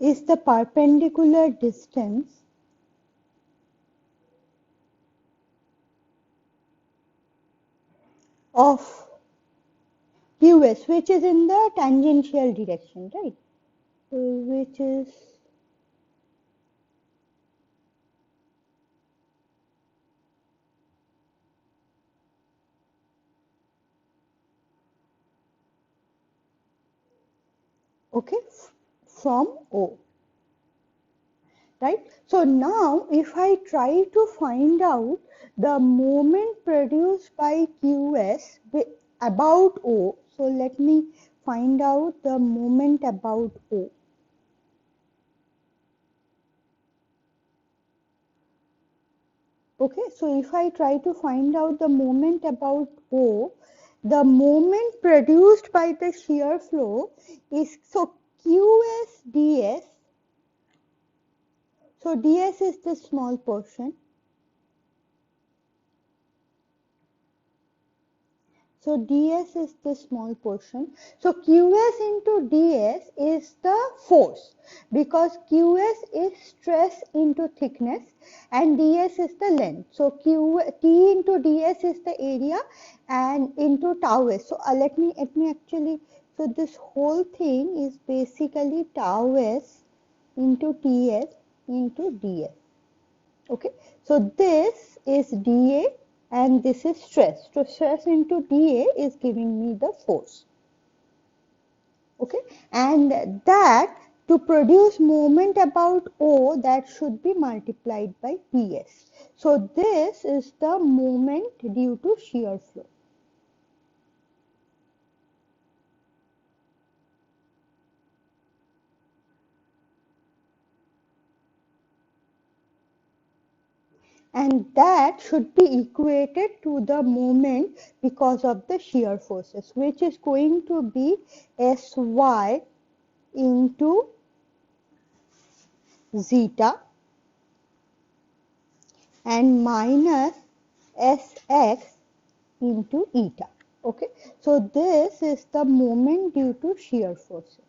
is the perpendicular distance of QS, which is in the tangential direction, right? Which is okay from O, right? So now if I try to find out the moment produced by QS about O, so let me find out the moment about O. Okay, so if I try to find out the moment about O, the moment produced by the shear flow is, so QS ds, so ds is the small portion. So ds is the small portion. So Qs into ds is the force, because Qs is stress into thickness and ds is the length. So T into ds is the area and into tau s. So let me actually, so this whole thing is basically tau s into Ts into ds. Okay, so this is dA and this is stress. So stress into dA is giving me the force. Okay, and that to produce moment about O, that should be multiplied by PS. So this is the moment due to shear flow. And that should be equated to the moment because of the shear forces, which is going to be Sy into zeta and minus Sx into eta. Okay, so this is the moment due to shear forces.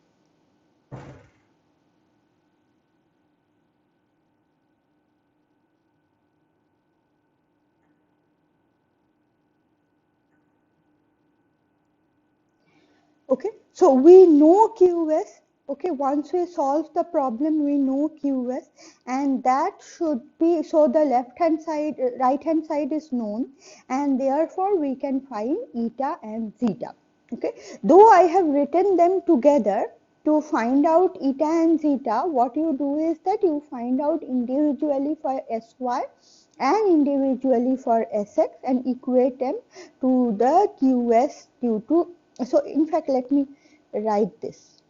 Okay, so we know QS. Okay, once we solve the problem, we know QS, and that should be, so the left hand side, right hand side is known, and therefore we can find eta and zeta. Okay, though I have written them together to find out eta and zeta, what you do is that you find out individually for Sy and individually for Sx and equate them to the QS due to, so in fact let me write this,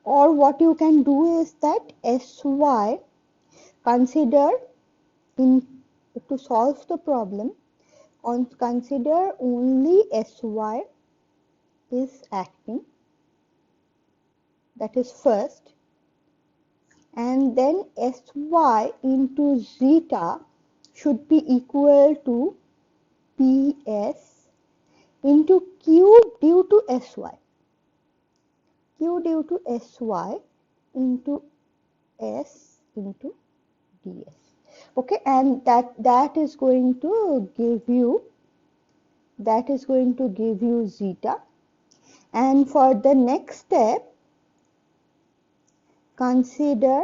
or what you can do is that Sy, consider in, to solve the problem, consider only Sy is acting, that is first, and then Sy into zeta should be equal to PS into Q due to Sy. Q due to Sy into S into ds. Okay, and that is going to give you, zeta. And for the next step, consider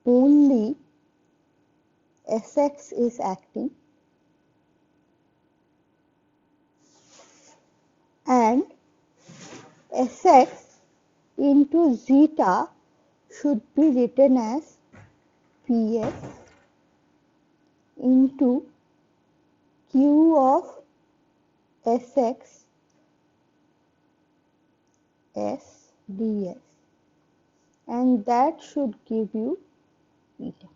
only Sx is acting and Sx into zeta should be written as Ps into Q of Sx S ds, and that should give you eta.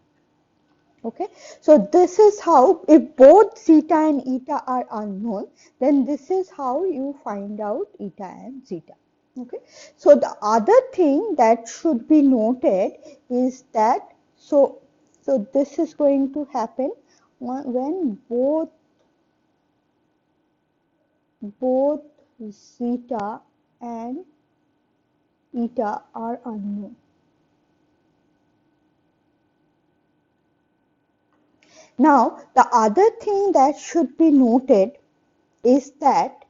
Okay, so this is how, if both zeta and eta are unknown, then this is how you find out eta and zeta. Okay, so the other thing that should be noted is that, so this is going to happen when both zeta and eta are unknown. Now, the other thing that should be noted is that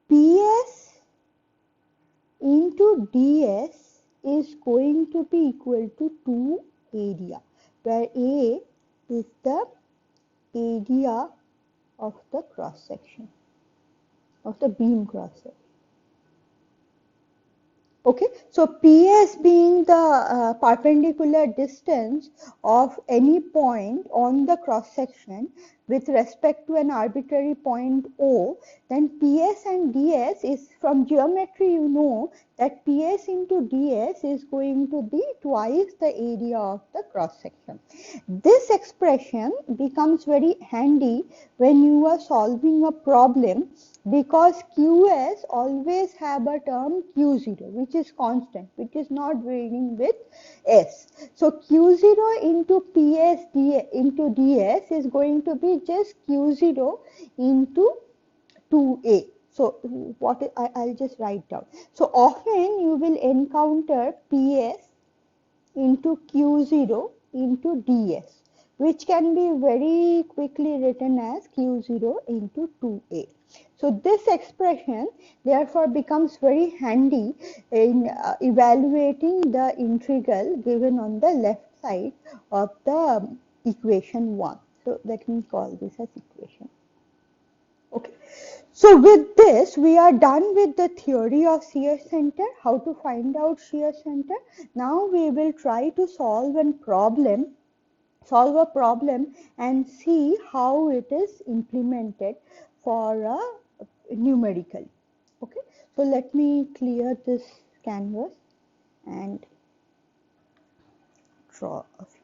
PS into ds is going to be equal to 2 area, where A is the area of the cross section, of the beam cross section. Okay, so PS being the perpendicular distance of any point on the cross section with respect to an arbitrary point O, then PS and DS is, from geometry you know that PS into DS is going to be twice the area of the cross section. This expression becomes very handy when you are solving a problem, because QS always have a term Q0 which is constant, which is not varying with S. So Q0 into PS into DS is going to be just Q0 into 2A. So what I'll just write down. So often you will encounter PS into Q0 into ds, which can be very quickly written as Q0 into 2a. So this expression therefore becomes very handy in evaluating the integral given on the left side of the equation 1. So let me call this as equation. Okay. So with this, we are done with the theory of shear center, how to find out shear center. Now we will try to solve a problem and see how it is implemented for numerically. Okay. So let me clear this canvas and draw a figure.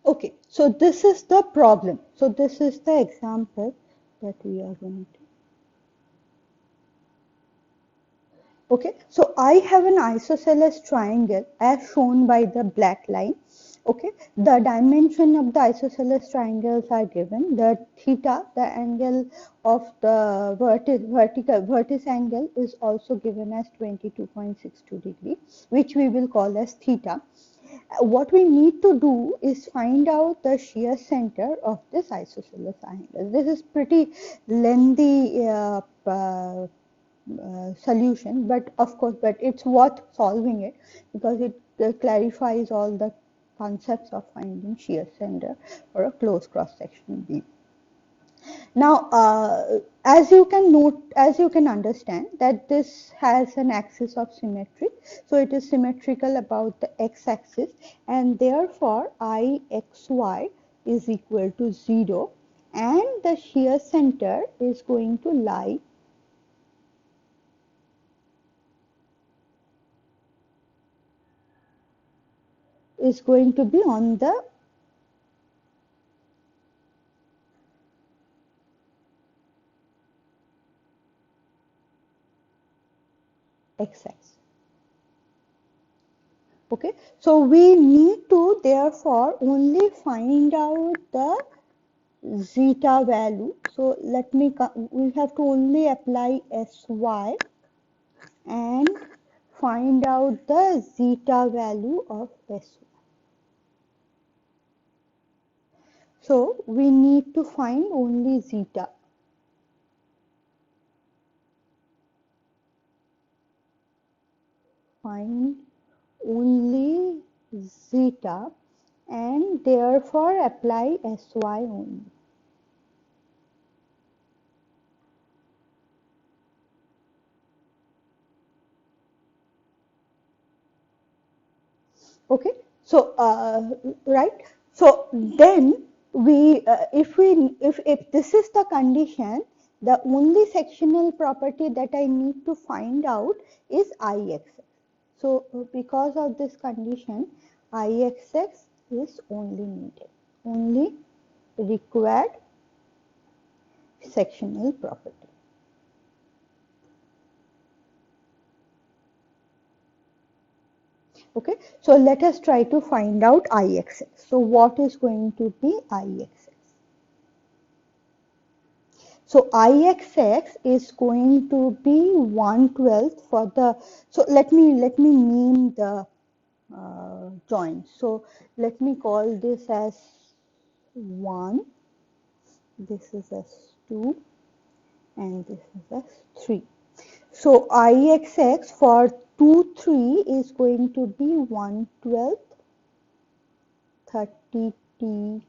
Okay, so this is the problem. So this is the example that we are going to. Okay, so I have an isosceles triangle as shown by the black line. Okay, the dimension of the isosceles triangles are given. The theta, the angle of the vertex angle, is also given as 22.62 degree, which we will call as theta. What we need to do is find out the shear center of this isosceles triangle. This is pretty lengthy solution, but of course, but it's worth solving it because it clarifies all the concepts of finding shear center for a closed cross section beam. Now, as you can understand that this has an axis of symmetry, so it is symmetrical about the x-axis, and therefore Ixy is equal to 0, and the shear center is going to lie be on the x-axis. Okay, so we need to therefore only find out the zeta value. So we have to only apply Sy and find out the zeta value of Sy. So we need to find only zeta. Find only zeta and therefore apply Sy only. Okay, so right, so then if this is the condition, the only sectional property that I need to find out is Ix. So because of this condition, Ix is only needed, only required sectional property. Okay, so let us try to find out Ix. So what is going to be Ix? So Ix is going to be 1/12 for the, so let me name the joint. So let me call this as 1, this is as 2, and this is as 3. So Ix for 2, 3 is going to be 1/12 30t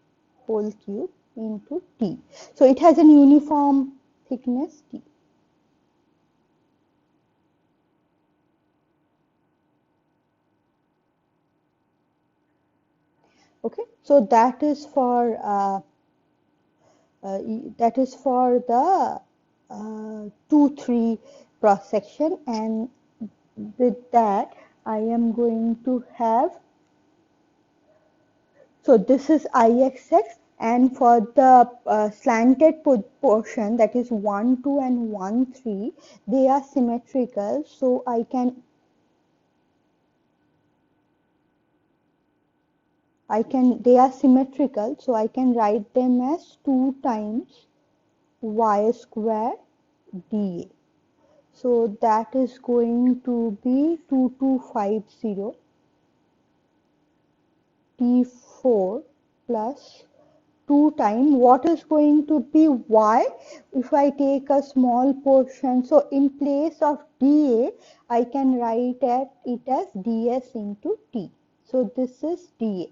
whole cube into t. So it has an uniform thickness t. Okay, so that is for the 2-3 cross section, and with that I am going to have, so this is Ix, and for the slanted portion, that is 1, 2 and 1, 3, they are symmetrical, so they are symmetrical, so I can write them as 2 times y square dA. So that is going to be 2250 T4 plus 2 times what is going to be y. If I take a small portion, so in place of dA, I can write it as ds into t. So this is dA.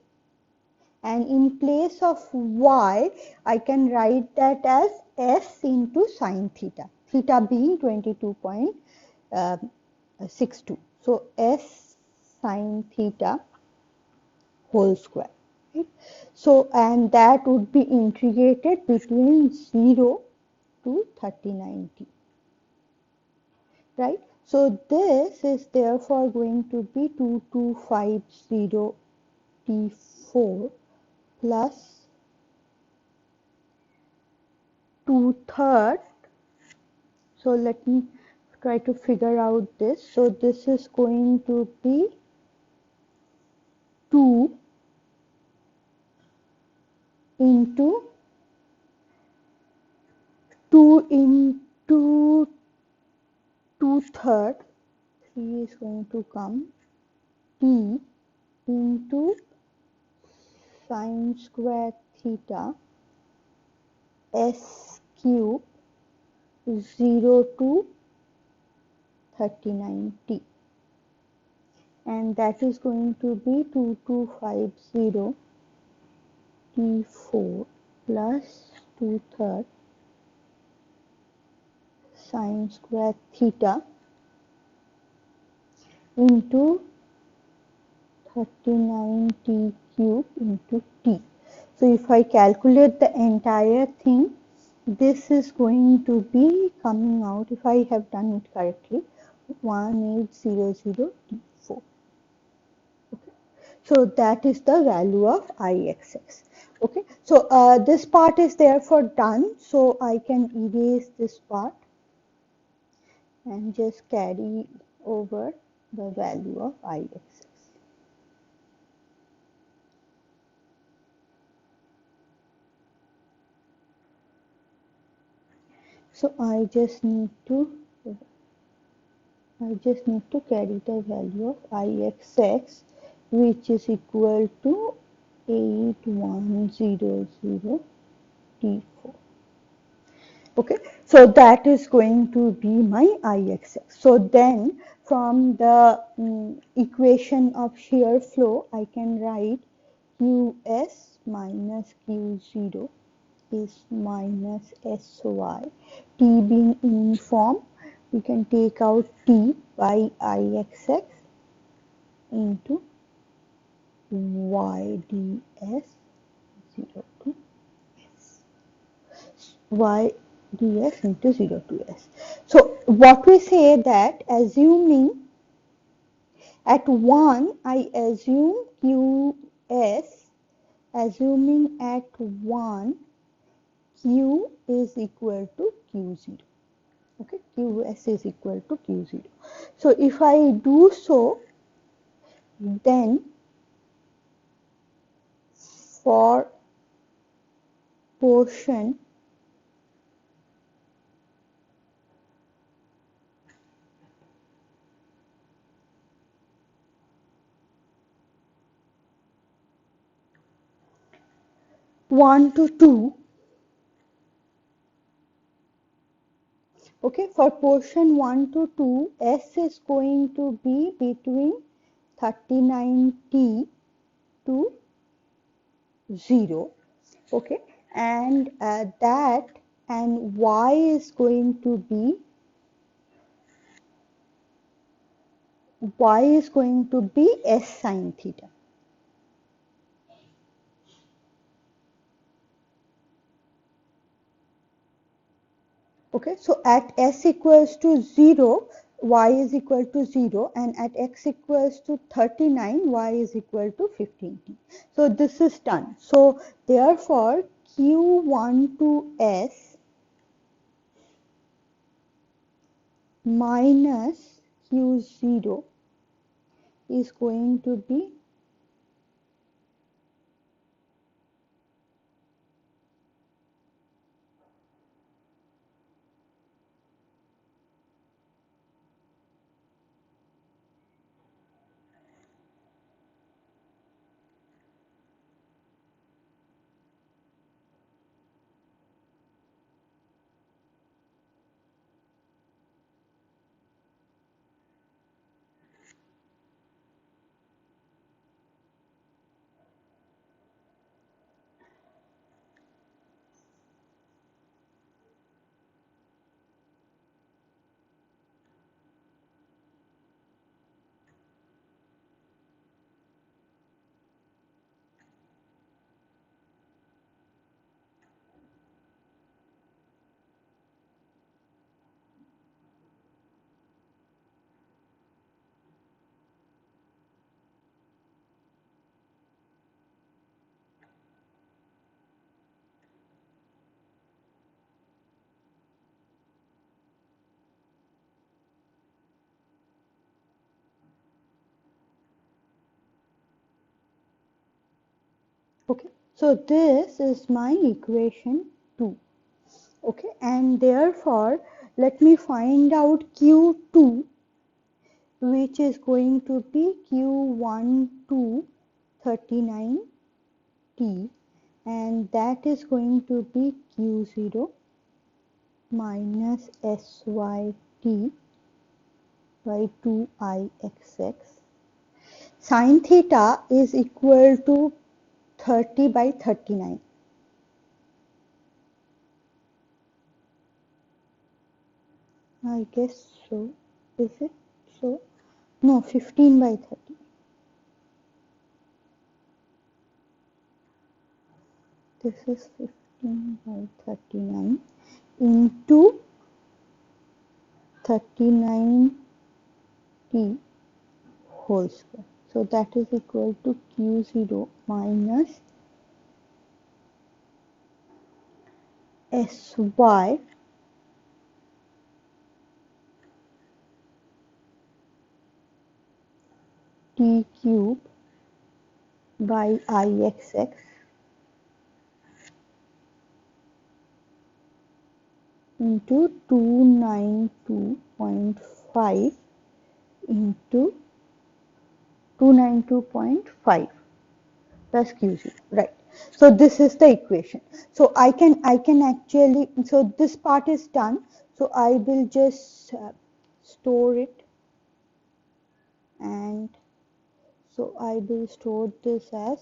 And in place of y, I can write that as s into sine theta, theta being 22.62. So s sine theta whole square. Right? So, and that would be integrated between 0 to 39t. Right? So this is therefore going to be 2250 T4 plus 2/3. So let me try to figure out this. So this is going to be 2 into 2 into 2/3. 3 is going to come. T into sine square theta s cube 0 to 39t, and that is going to be 2250 t4 plus 2/3 sine square theta into 39t cube into t. So if I calculate the entire thing, this is going to be coming out, if I have done it correctly, 1800 t4. Okay. So that is the value of Ixx. Okay. So this part is therefore done. So I can erase this part and just carry over the value of Ixx. So I just need to carry the value of Ixx, which is equal to 8100 t4. Okay, so that is going to be my Ixx. So then from the equation of shear flow, I can write Qs minus Q0 is minus Sy. T being uniform, we can take out T by Ixx into YdS 0 to S. YdS into 0 to S. So what we say that assuming at 1, I assume Qs, assuming at 1, Q is equal to Q0. Okay, Qs is equal to Q0. So if I do so, then for portion 1 to 2, okay, for portion 1 to 2, S is going to be between 39t to 0, okay, and that and Y is going to be S sine theta. Okay, so at s equals to 0, y is equal to 0, and at x equals to 39, y is equal to 15t. So this is done. So therefore, q1 to s minus q0 is going to be Okay, so this is my equation 2. Okay, and therefore let me find out Q2, which is going to be Q12 39T, and that is going to be Q0 minus SYT by 2IXX. Sin theta is equal to 30 by 39. I guess so. Is it so? No, 15 by 30. This is 15 by 39 into 39T whole square. So that is equal to Q0 minus SY T cube by IXX into 292.5 into 292.5 plus Q0, right? So this is the equation. So I can actually, so this part is done. So I will just store it, and so I will store this as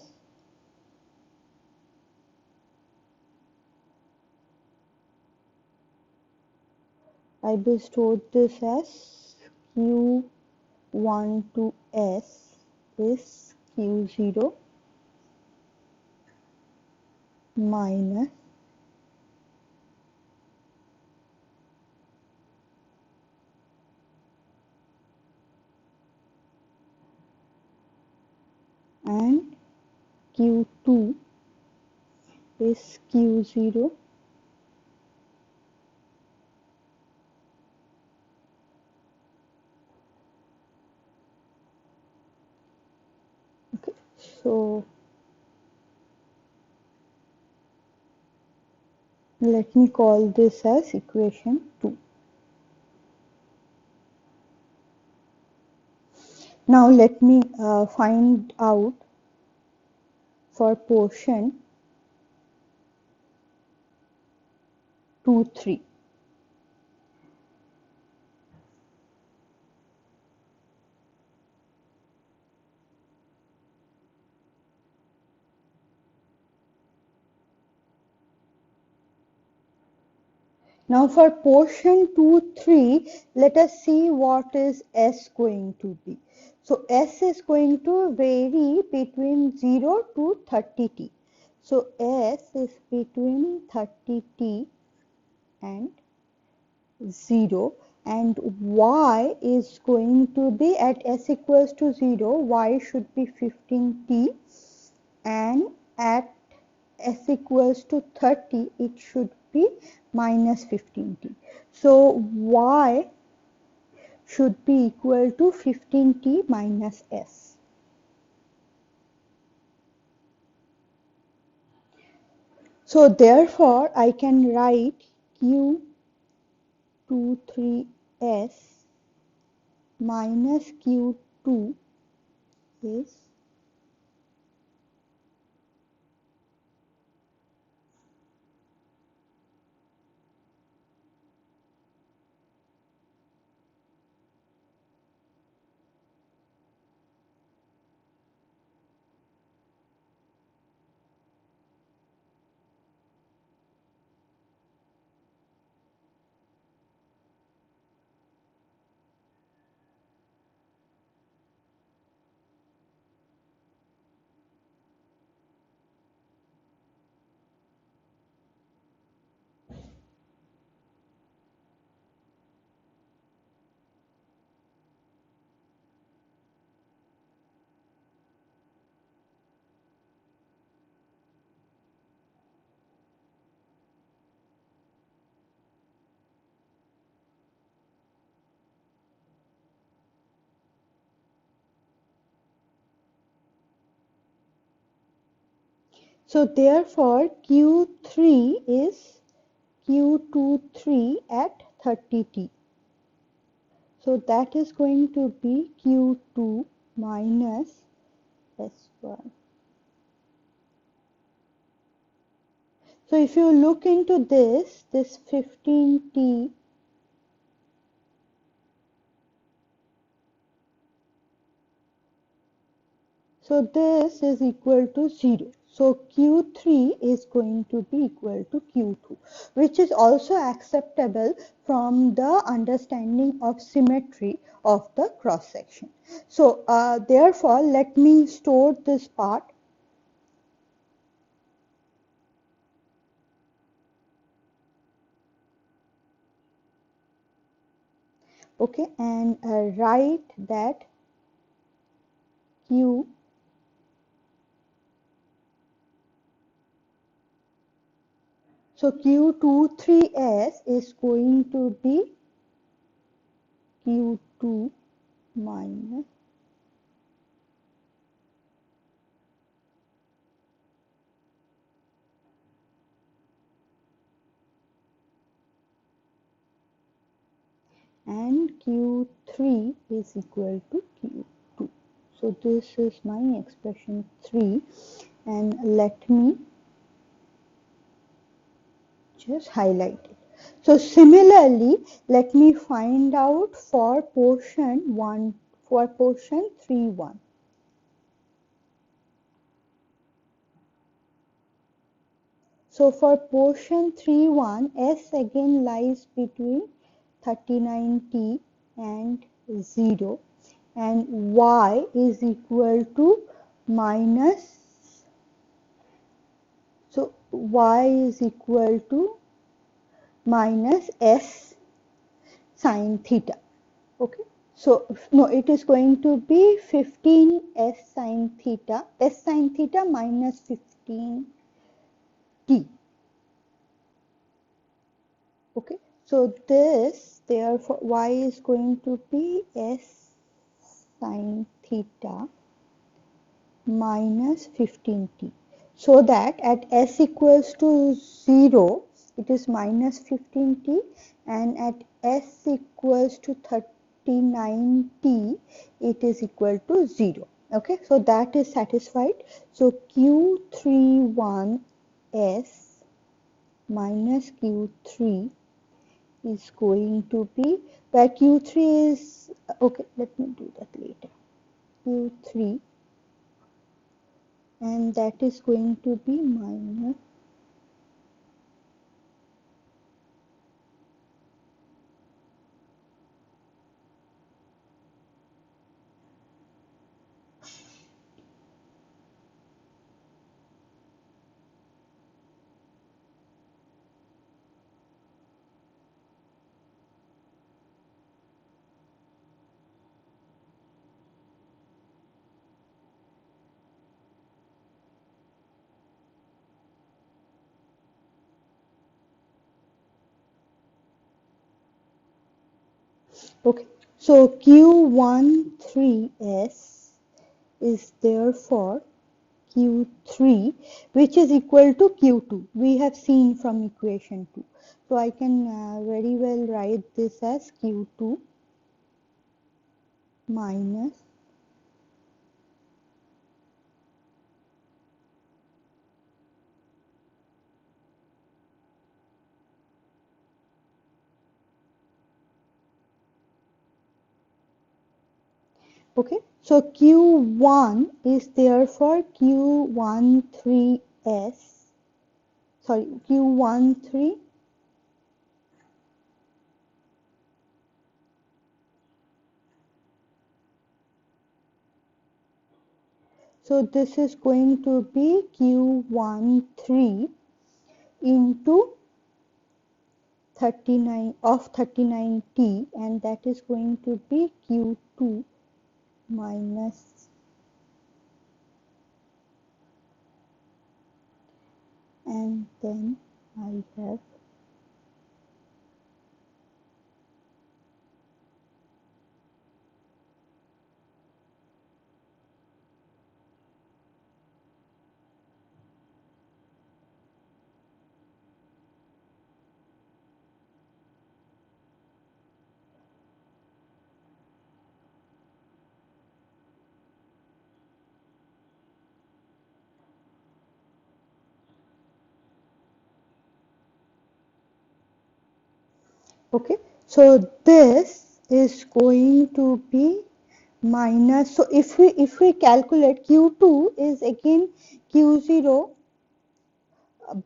Q1 to S is Q0 minus and Q2 is Q0 okay. So let me call this as equation 2. Now let me find out for portion 2, 3. Now for portion 2, 3, let us see what is S going to be. So S is going to vary between 0 to 30T. So S is between 30T and 0, and Y is going to be at S equals to 0, Y should be 15T, and at S equals to 30, it should be minus 15T. So Y should be equal to 15T minus S. So therefore, I can write Q23S minus Q2 is So therefore Q3 is Q23 at 30T. So that is going to be Q2 minus S1. So if you look into this 15T, so this is equal to 0. So Q3 is going to be equal to Q2, which is also acceptable from the understanding of symmetry of the cross section. So therefore, let me store this part. Okay, and write that Q so Q23S is going to be Q2 minus and Q3 is equal to Q2. So this is my expression 3, and let me just highlight it. So similarly, let me find out for portion 1, for portion 3(1). So for portion 3(1), S again lies between 39T and 0, and Y is equal to minus, so Y is equal to minus S sine theta. Okay, so no, it is going to be 15 S sine theta minus 15T. Okay, so this therefore Y is going to be S sine theta minus 15T, so that at S equals to 0 it is minus 15T, and at S equals to 39T it is equal to 0. Okay, so that is satisfied. So Q31S minus Q3 is going to be, where Q3 is, okay, let me do that later, Q3, and that is going to be minus, okay, so Q13S is therefore Q3, which is equal to Q2. We have seen from equation 2. So I can very well write this as Q2 minus, okay, so Q1 is therefore Q13S, sorry, Q13, so this is going to be Q13 into 39 of 39T, and that is going to be Q2 minus, and then I have Okay, so this is going to be minus, so if we calculate Q2 is again Q0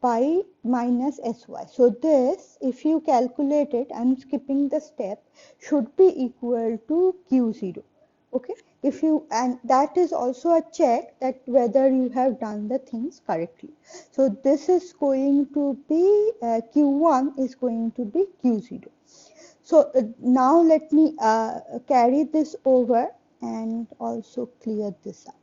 by minus Sy. So this, if you calculate it, I'm skipping the step, should be equal to Q0. Okay, if you, and that is also a check that whether you have done the things correctly. So this is going to be Q1 is going to be Q0. So now let me carry this over and also clear this up.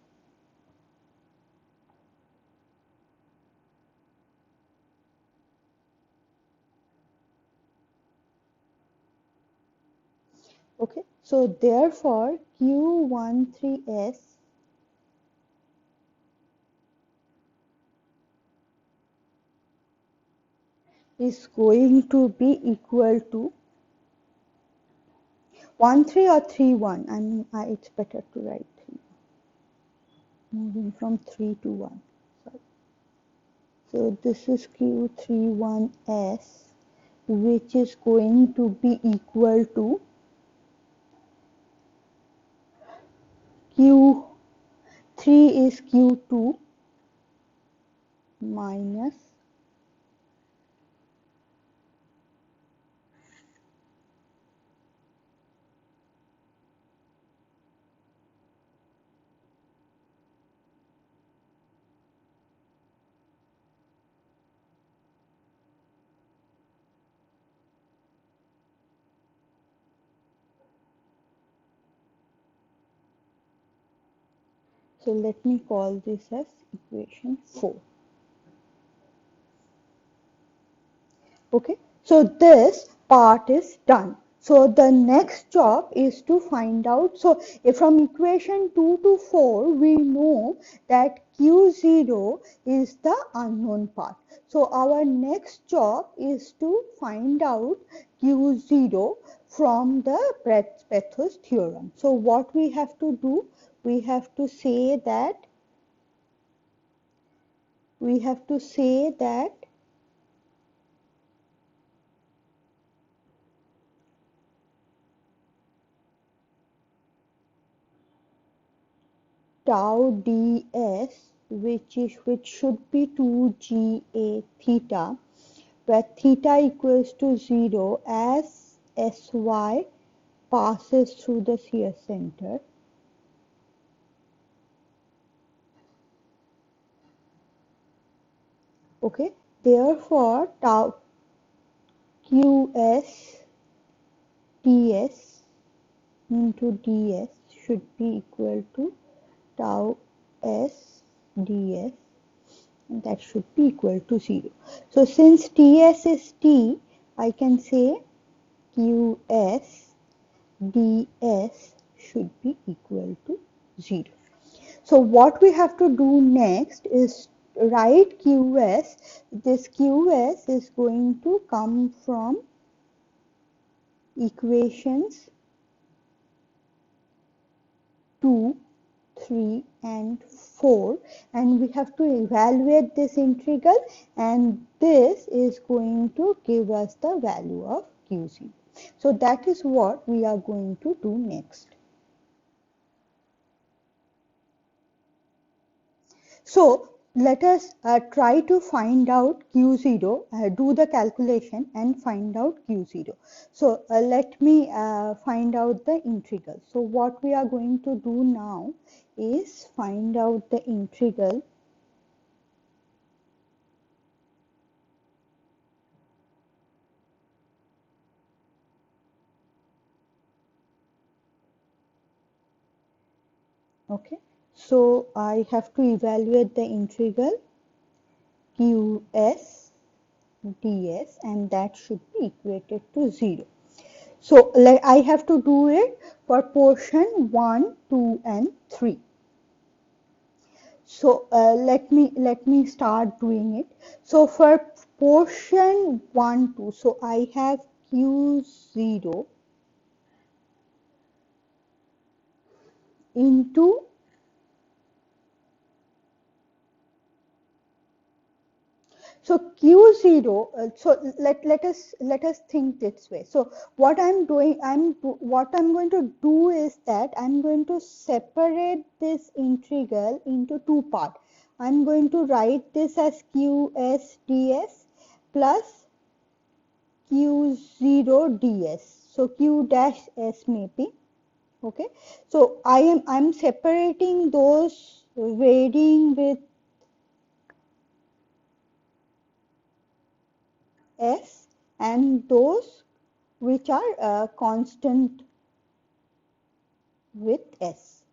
Okay, so therefore Q13S is going to be equal to 13 or 31. I mean, it's better to write 3. Moving from 3 to 1. Sorry. So this is Q31S, which is going to be equal to Q3 is Q2 minus, so let me call this as equation 4. Okay, so this part is done. So the next job is to find out, so if from equation 2 to 4 we know that Q0 is the unknown part. So our next job is to find out Q0 from the Pareto's theorem. So what we have to do, we have to say that tau ds, which should be 2GA theta, where theta equals to 0 as Sy passes through the shear center. Okay, therefore tau Qs ds into ds should be equal to tau s ds, and that should be equal to 0. So since Ts is T, I can say Qs ds should be equal to 0. So what we have to do next is write Qs. This Qs is going to come from equations 2, 3 and 4, and we have to evaluate this integral, and this is going to give us the value of Qc. So that is what we are going to do next. So let us try to find out Q0, do the calculation and find out Q0. So let me find out the integral. So what we are going to do now is find out the integral Okay, so I have to evaluate the integral Qs ds, and that should be equated to 0. So I have to do it for portion 1, 2 and 3. So let me start doing it. So for portion 1, 2, so I have Q0 into, So Q0, so let us think this way. So what I'm doing, what I'm going to do is that I'm going to separate this integral into two parts. I'm going to write this as QS ds plus Q0 ds. So Q dash S maybe. Okay. So I'm separating those varying with S and those which are constant with S.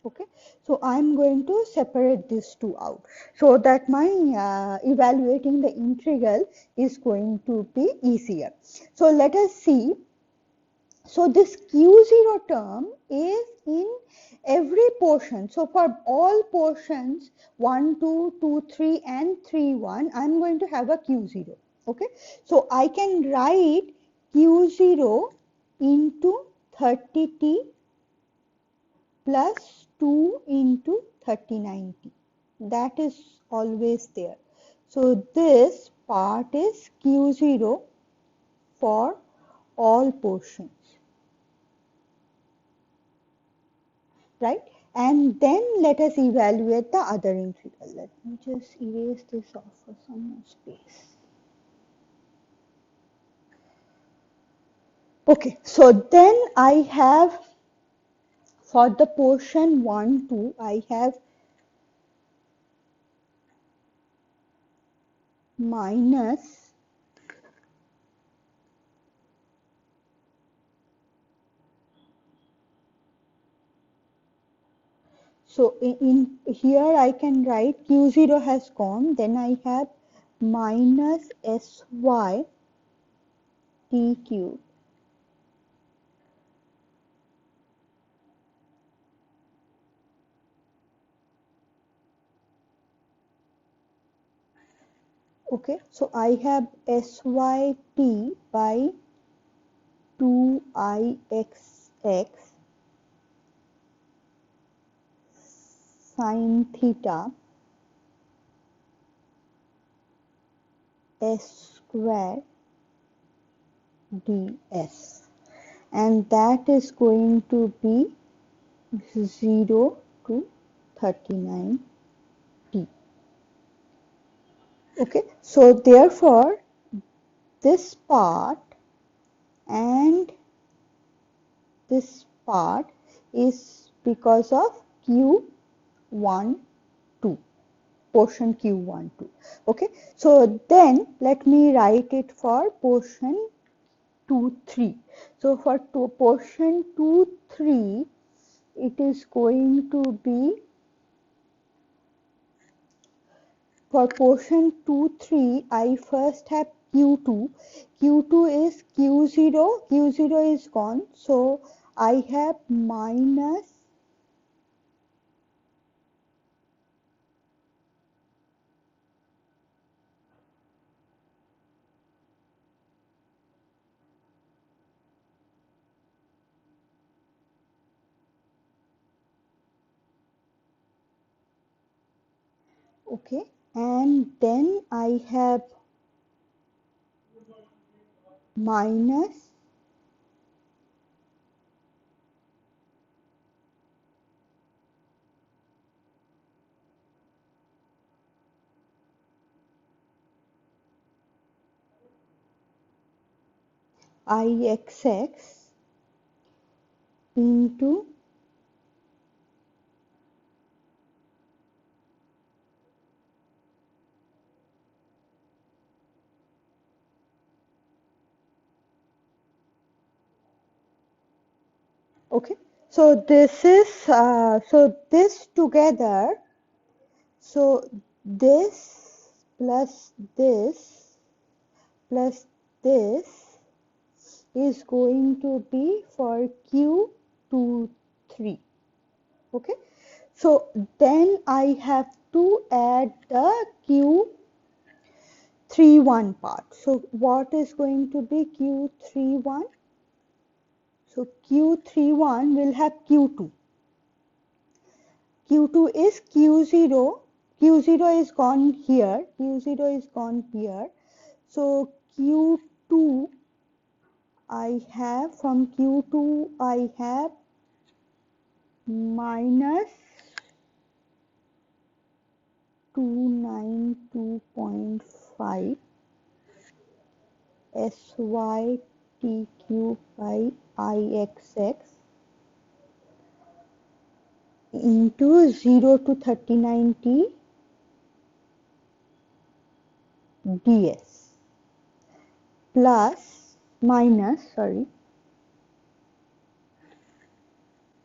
Okay, so I'm going to separate these two out so that my evaluating the integral is going to be easier. So let us see. So this Q0 term is in every portion. So for all portions 1, 2, 2, 3 and 3, 1, I'm going to have a Q0. Okay, so I can write Q0 into 30t plus 2 into 3090. That is always there. So this part is Q0 for all portions, right? And then let us evaluate the other integral. Let me just erase this off for some more space. Okay, so then I have for the portion 1, 2, I have minus so in here I can write Q0 has gone, then I have minus sy t cube. Okay, so I have syt by 2ixx sine theta s square ds, and that is going to be 0 to 39 t. Okay, so therefore this part and this part is because of Q1, 2, portion Q1, 2. Okay, so then let me write it for portion 2, 3. So for portion 2, 3, it is going to be for portion 2, 3, I first have Q2. Q2 is Q0. Q0 is gone. So I have minus okay, and then I have minus ixx into okay. So this is so this together. So this plus this plus this is going to be for Q23. Okay, so then I have to add the Q31 part. So what is going to be Q31? So Q31 will have Q2. Q2 is Q0. Q0 is gone here, Q0 is gone here. So Q2 I have, from Q2 I have minus 292.5 SY T cube by IXX into 0 to 39T ds plus minus, sorry,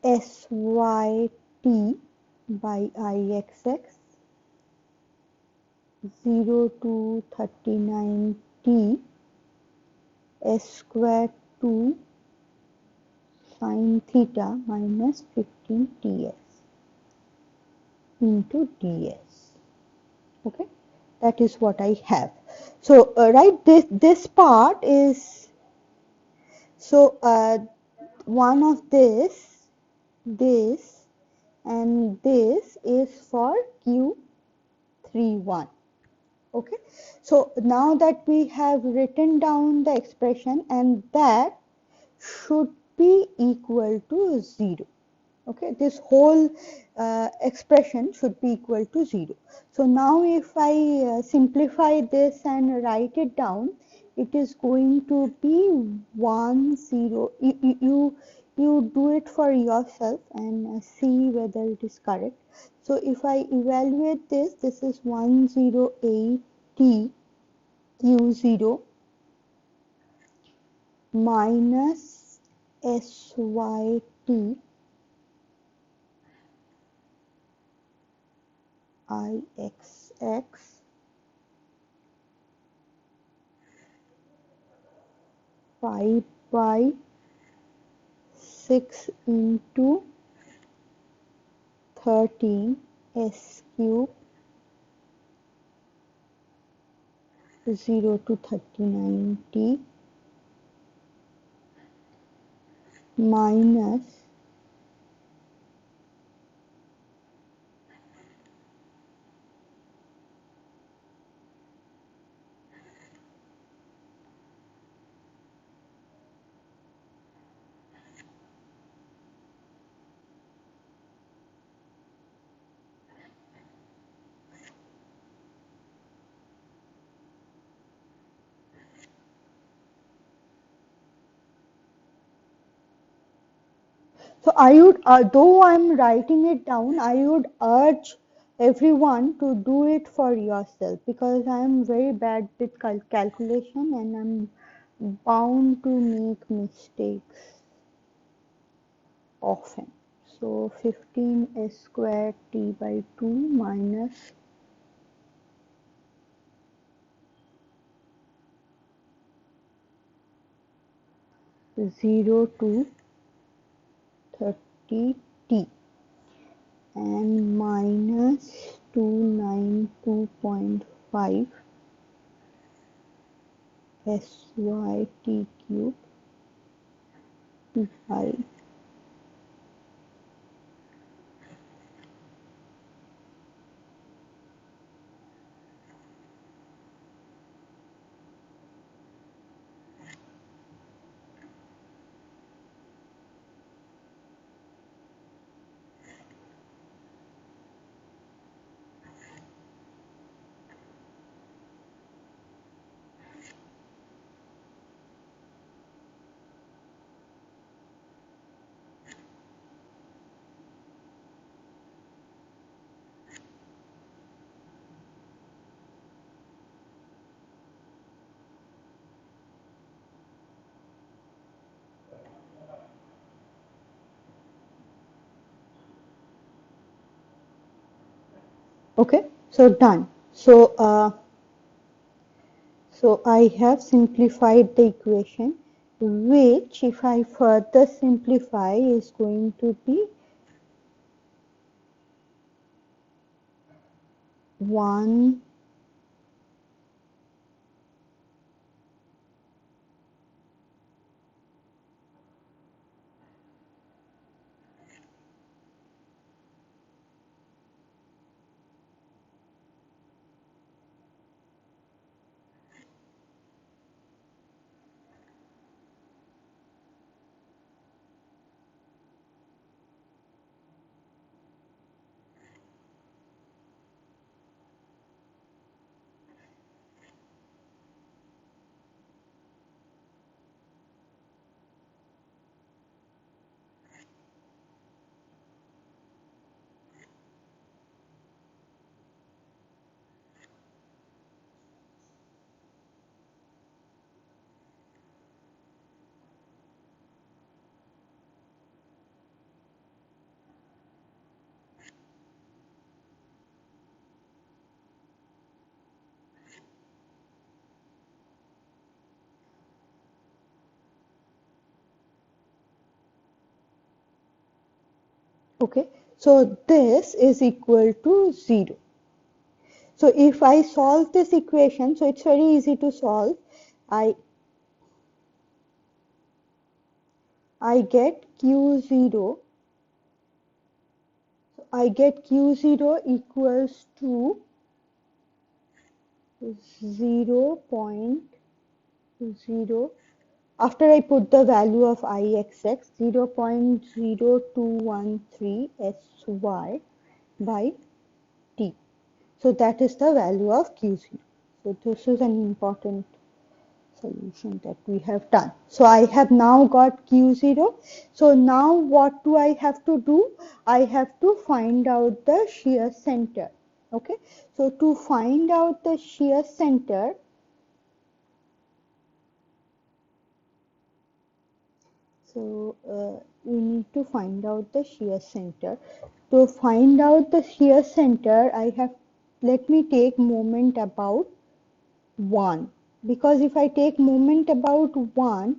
SYT by IXX 0 to 39T S square 2 sine theta minus 15 ts into ds. Okay, that is what I have. So right, this part is, so one of this and this is for Q31. Okay, so now that we have written down the expression, and that should be equal to 0. Okay, this whole expression should be equal to 0. So now if I simplify this and write it down, it is going to be 1 0. You do it for yourself and see whether it is correct. So if I evaluate this, this is 108 T Q0 minus SYT IXX 5 by 6 into 13 S cube 0 to 39T minus so I would, though I'm writing it down, I would urge everyone to do it for yourself, because I am very bad with calculation and I'm bound to make mistakes often. So 15 S squared T by 2 minus 0 to 30T and minus 292.5 SYT cube by okay, so done. So I have simplified the equation, which if I further simplify is going to be 1 . Okay, so this is equal to 0. So if I solve this equation, so it's very easy to solve. I get Q0. I get Q0 equals to 0.0. After I put the value of Ixx, 0.0213 SY by T. So that is the value of Q0. So this is an important solution that we have done. So I have now got Q0. So now what do I have to do? I have to find out the shear center. Okay. So to find out the shear center, so we need to find out the shear center. To find out the shear center, let me take moment about 1, because if I take moment about 1,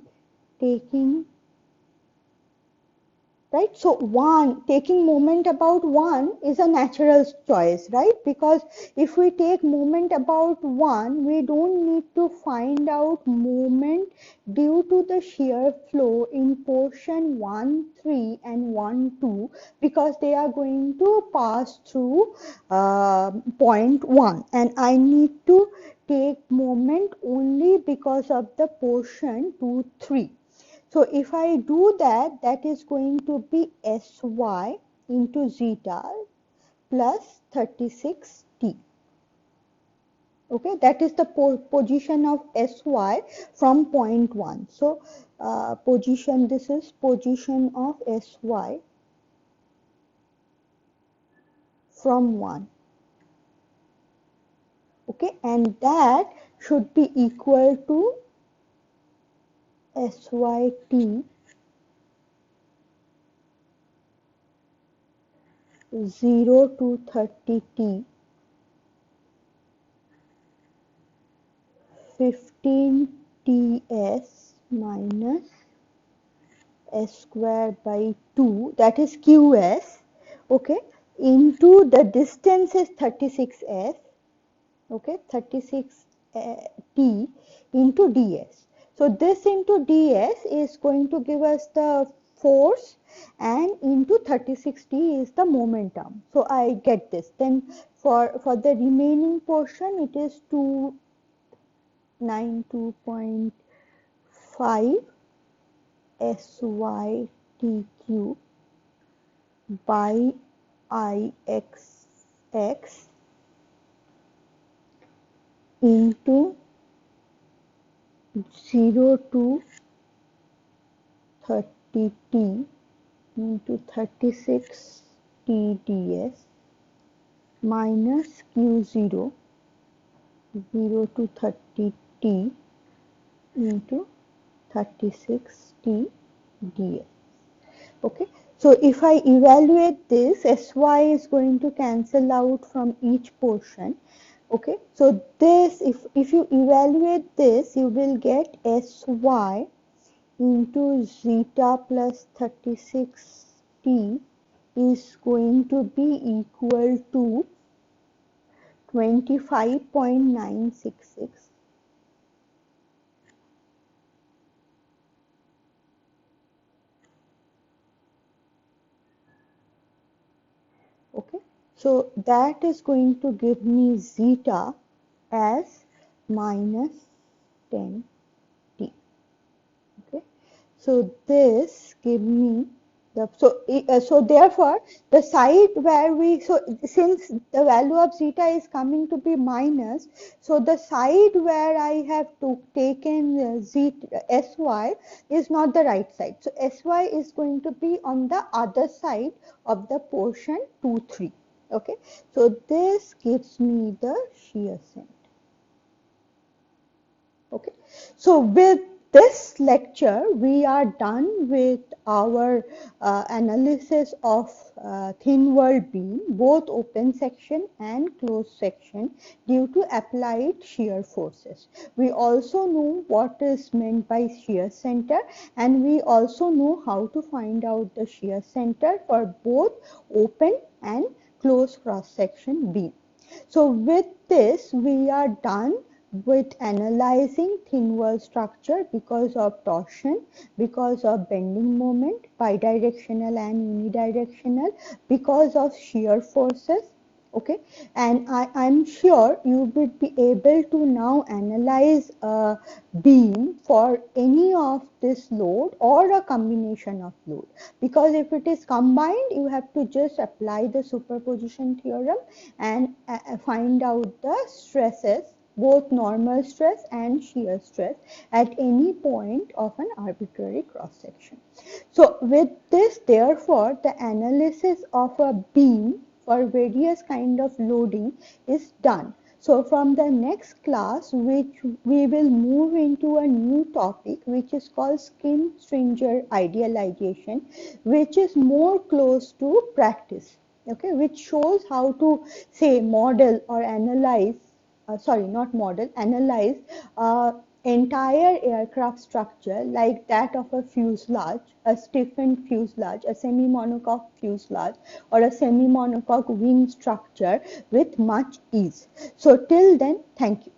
taking right, so taking moment about 1 is a natural choice, right? Because if we take moment about 1, we don't need to find out moment due to the shear flow in portion 1 3 and 1 2, because they are going to pass through point 1, and I need to take moment only because of the portion 2 3. So if I do that, that is going to be Sy into zeta plus 36T. Okay, that is the position of Sy from point 1. So this is position of Sy from 1. Okay, and that should be equal to Syt 0 to 30T 15Ts minus S square by 2, that is Qs, okay, into the distance is 36S, okay, 36T into ds. So this into ds is going to give us the force, and into 36T is the momentum. So I get this. Then for the remaining portion, it is 292.5 SYTQ by Ixx into 0 to 30T into 36 TDS minus Q0 0 to 30T into 36 TDS. Okay, so if I evaluate this, Sy is going to cancel out from each portion. Okay, so this, if you evaluate this, you will get Sy into zeta plus 36T is going to be equal to 25.966. Okay, so that is going to give me zeta as minus 10T. Okay, so this give me the, so therefore the side where we, so since the value of zeta is coming to be minus, so the side where I have taken Sy is not the right side. So Sy is going to be on the other side of the portion 2 3. Okay, so this gives me the shear center. Okay, so with this lecture, we are done with our analysis of thin wall beam, both open section and closed section, due to applied shear forces. We also know what is meant by shear center, and we also know how to find out the shear center for both open and closed cross section beam. So with this, we are done with analyzing thin wall structure because of torsion, because of bending moment, bidirectional and unidirectional, because of shear forces. Okay, and I'm sure you would be able to now analyze a beam for any of this load or a combination of load, because if it is combined, you have to just apply the superposition theorem and find out the stresses, both normal stress and shear stress, at any point of an arbitrary cross section. So with this, therefore, the analysis of a beam for various kind of loading is done. So from the next class, which we will move into a new topic, which is called Skin-Stringer idealization, which is more close to practice, okay, which shows how to say model or analyze, not model, analyze entire aircraft structure like that of a fuselage, a stiffened fuselage, a semi-monocoque fuselage, or a semi-monocoque wing structure with much ease. So till then, thank you.